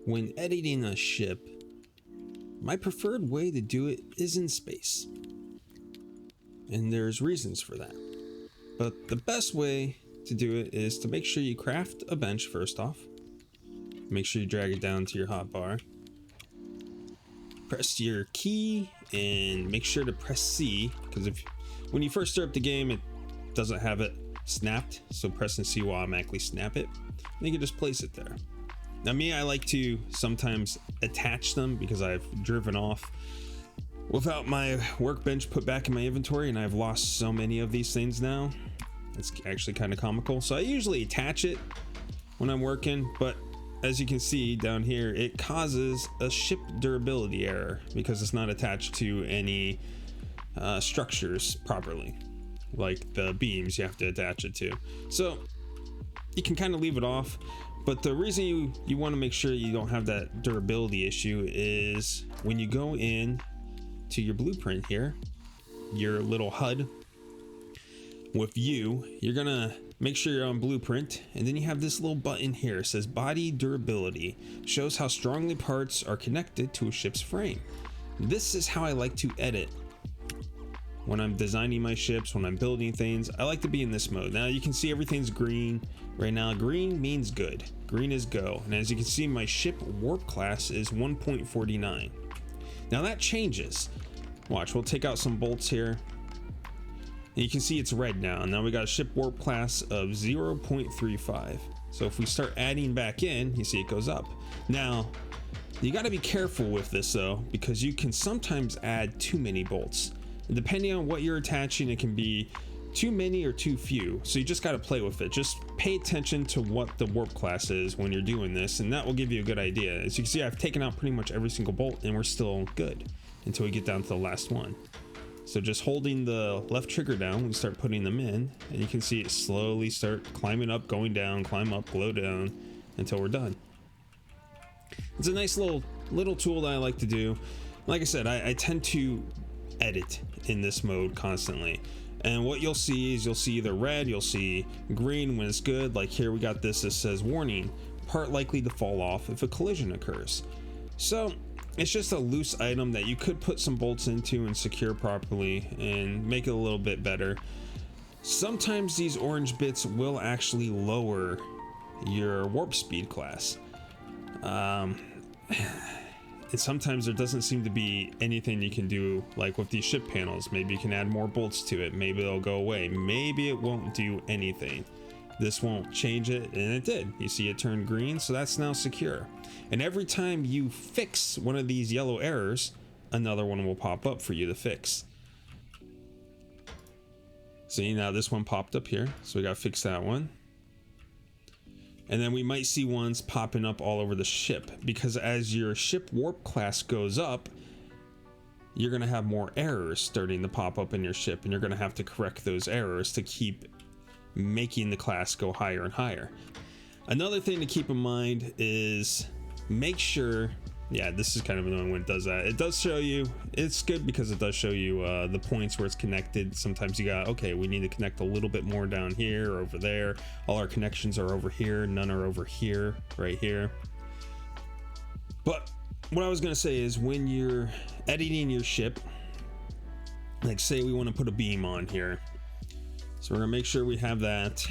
When editing a ship, my preferred way to do it is in space. And there's reasons for that. But the best way to do it is to make sure you craft a bench first off. Make sure you drag it down to your hotbar. Press your key and make sure to press C, because when you first start up the game, it doesn't have it snapped. So pressing C will automatically snap it. And you can just place it there. Now me, I like to sometimes attach them because I've driven off without my workbench put back in my inventory, and I've lost so many of these things now. It's actually kind of comical. So I usually attach it when I'm working, but as you can see down here, it causes a ship durability error because it's not attached to any structures properly, like the beams you have to attach it to. So you can kind of leave it off, but the reason you want to make sure you don't have that durability issue is when you go in to your blueprint here, your little HUD with you're gonna make sure you're on blueprint, and then you have this little button here. It says body durability, shows how strongly parts are connected to a ship's frame. This is how I like to edit when I'm designing my ships, when I'm building things. I like to be in this mode. Now you can see everything's green right now. Green means good, green is go. And as you can see, my ship warp class is 1.49. now that changes. Watch, we'll take out some bolts here. And you can see it's red now. Now we got a ship warp class of 0.35. So if we start adding back in, you see it goes up. Now, you got to be careful with this though, because you can sometimes add too many bolts. And depending on what you're attaching, it can be too many or too few. So you just got to play with it. Just pay attention to what the warp class is when you're doing this, and that will give you a good idea. As you can see, I've taken out pretty much every single bolt, and we're still good until we get down to the last one. So just holding the left trigger down, we start putting them in, and you can see it slowly start climbing up, going down, climb up, glow down until we're done. It's a nice little tool that I like to do. Like I said, I tend to edit in this mode constantly. And what you'll see is you'll see either red, you'll see green when it's good. Like here we got this that says warning, part likely to fall off if a collision occurs. So it's just a loose item that you could put some bolts into and secure properly and make it a little bit better. Sometimes these orange bits will actually lower your warp speed class. And sometimes there doesn't seem to be anything you can do, like with these ship panels. Maybe you can add more bolts to it, maybe it'll go away, maybe it won't do anything. This won't change it, and it did. You see it turned green, so that's now secure. And every time you fix one of these yellow errors, another one will pop up for you to fix. See, now this one popped up here, so we gotta fix that one. And then we might see ones popping up all over the ship, because as your ship warp class goes up, you're going to have more errors starting to pop up in your ship, and you're going to have to correct those errors to keep making the class go higher and higher. Another thing to keep in mind is make sure, yeah, this is kind of annoying when it does that. It does show you, it's good because it does show you the points where it's connected. Sometimes you got, okay, we need to connect a little bit more down here or over there. All our connections are over here, none are over here, right here. But what I was gonna say is when you're editing your ship, like say we want to put a beam on here. So we're gonna make sure we have that.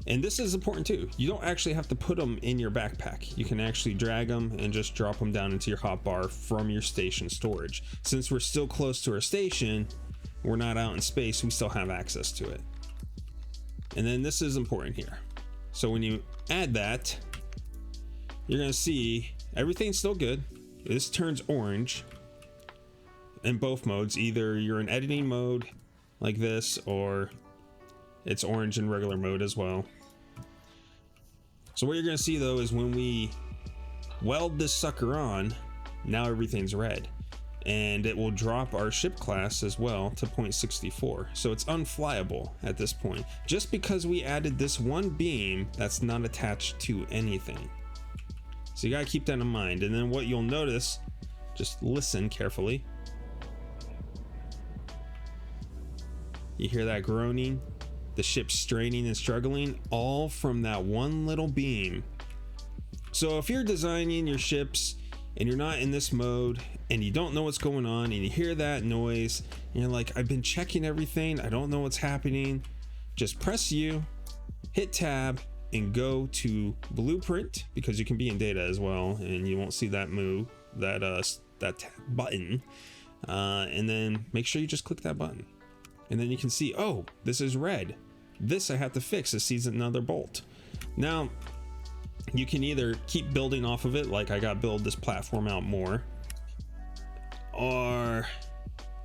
And this is important too. You don't actually have to put them in your backpack. You can actually drag them and just drop them down into your hotbar from your station storage. Since we're still close to our station, we're not out in space, we still have access to it. And then this is important here. So when you add that, you're gonna see everything's still good. This turns orange in both modes. Either you're in editing mode like this, or it's orange in regular mode as well. So what you're going to see though is when we weld this sucker on, now everything's red, and it will drop our ship class as well to 0.64. So it's unflyable at this point, just because we added this one beam that's not attached to anything. So you got to keep that in mind. And then what you'll notice, just listen carefully. You hear that groaning? The ship's straining and struggling, all from that one little beam. So if you're designing your ships and you're not in this mode and you don't know what's going on and you hear that noise and you're like, I've been checking everything, I don't know what's happening, just press U, hit tab, and go to blueprint, because you can be in data as well and you won't see that move, that button, and then make sure you just click that button, and then you can see, oh, this is red, this I have to fix, this sees another bolt. Now you can either keep building off of it, like I got build this platform out more, or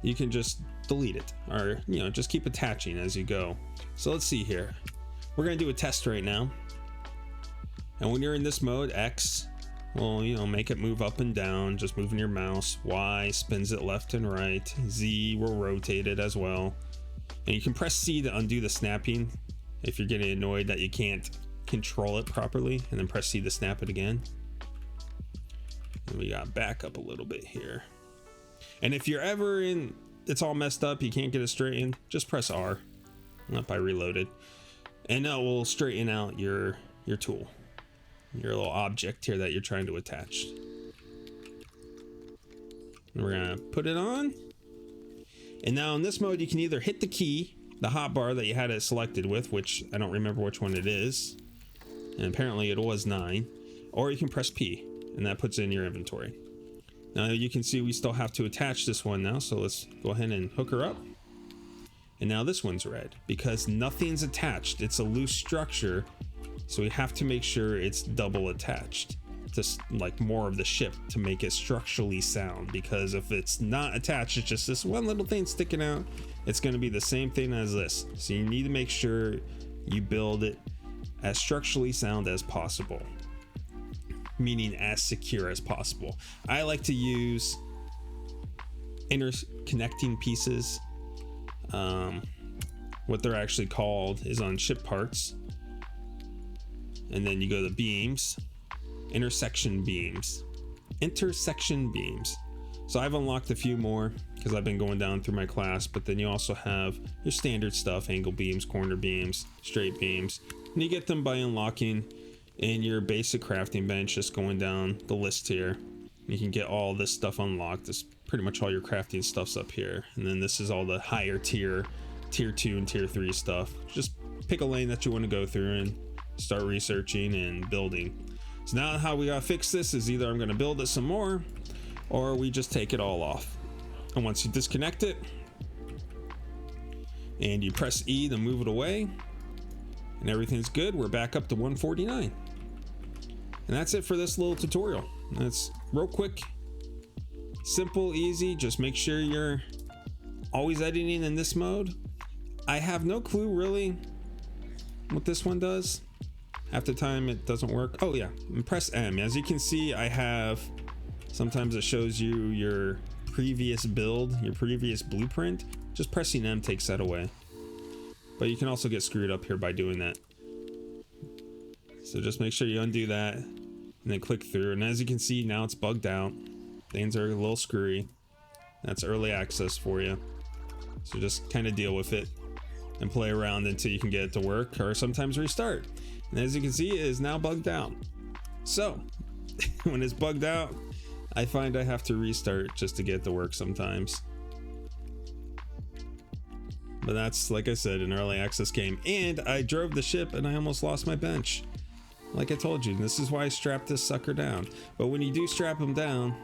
you can just delete it, or just keep attaching as you go. So let's see here, we're gonna do a test right now, and when you're in this mode, X will make it move up and down, just moving your mouse. Y spins it left and right. Z will rotate it as well, and you can press C to undo the snapping if you're getting annoyed that you can't control it properly, and then press C to snap it again. And we got back up a little bit here, and if you're ever in, it's all messed up, you can't get it straightened, just press R. Not by reloaded, and that will straighten out your tool, your little object here that you're trying to attach. And we're gonna put it on, and now in this mode you can either hit the key, the hotbar that you had it selected with, which I don't remember which one it is, and apparently it was 9, or you can press P and that puts it in your inventory. Now you can see we still have to attach this one now, so let's go ahead and hook her up. And now this one's red because nothing's attached, it's a loose structure, so we have to make sure it's double attached, just like more of the ship, to make it structurally sound, because if it's not attached, it's just this one little thing sticking out, it's going to be the same thing as this. So you need to make sure you build it as structurally sound as possible, meaning as secure as possible. I like to use interconnecting pieces. What they're actually called is on ship parts, and then you go to beams, intersection beams. So I've unlocked a few more because I've been going down through my class, but then you also have your standard stuff, angle beams, corner beams, straight beams, and you get them by unlocking in your basic crafting bench, just going down the list here. You can get all this stuff unlocked. This pretty much all your crafting stuff's up here, and then this is all the higher tier 2 and tier 3 stuff. Just pick a lane that you want to go through and start researching and building. So now how we gotta fix this is either I'm gonna build it some more, or we just take it all off. And once you disconnect it and you press E to move it away and everything's good, we're back up to 149. And that's it for this little tutorial. That's real quick, simple, easy. Just make sure you're always editing in this mode. I have no clue really what this one does. Half the time it doesn't work. Oh yeah, and press M. As you can see, I have, sometimes it shows you your previous build, your previous blueprint. Just pressing M takes that away. But you can also get screwed up here by doing that. So just make sure you undo that and then click through. And as you can see, now it's bugged out. Things are a little screwy. That's early access for you. So just kind of deal with it and play around until you can get it to work, or sometimes restart. And as you can see, it is now bugged out. So when it's bugged out, I find I have to restart just to get it to work sometimes. But that's, like I said, an early access game. And I drove the ship and I almost lost my bench. Like I told you, this is why I strapped this sucker down. But when you do strap them down,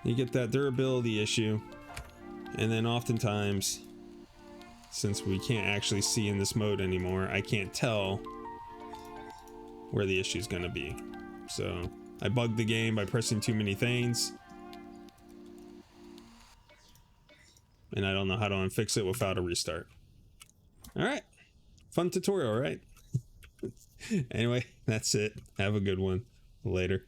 you get that durability issue. And then oftentimes, since we can't actually see in this mode anymore, I can't tell where the issue is going to be. So I bugged the game by pressing too many things, and I don't know how to unfix it without a restart. All right, fun tutorial, right? Anyway, that's it. Have a good one. Later.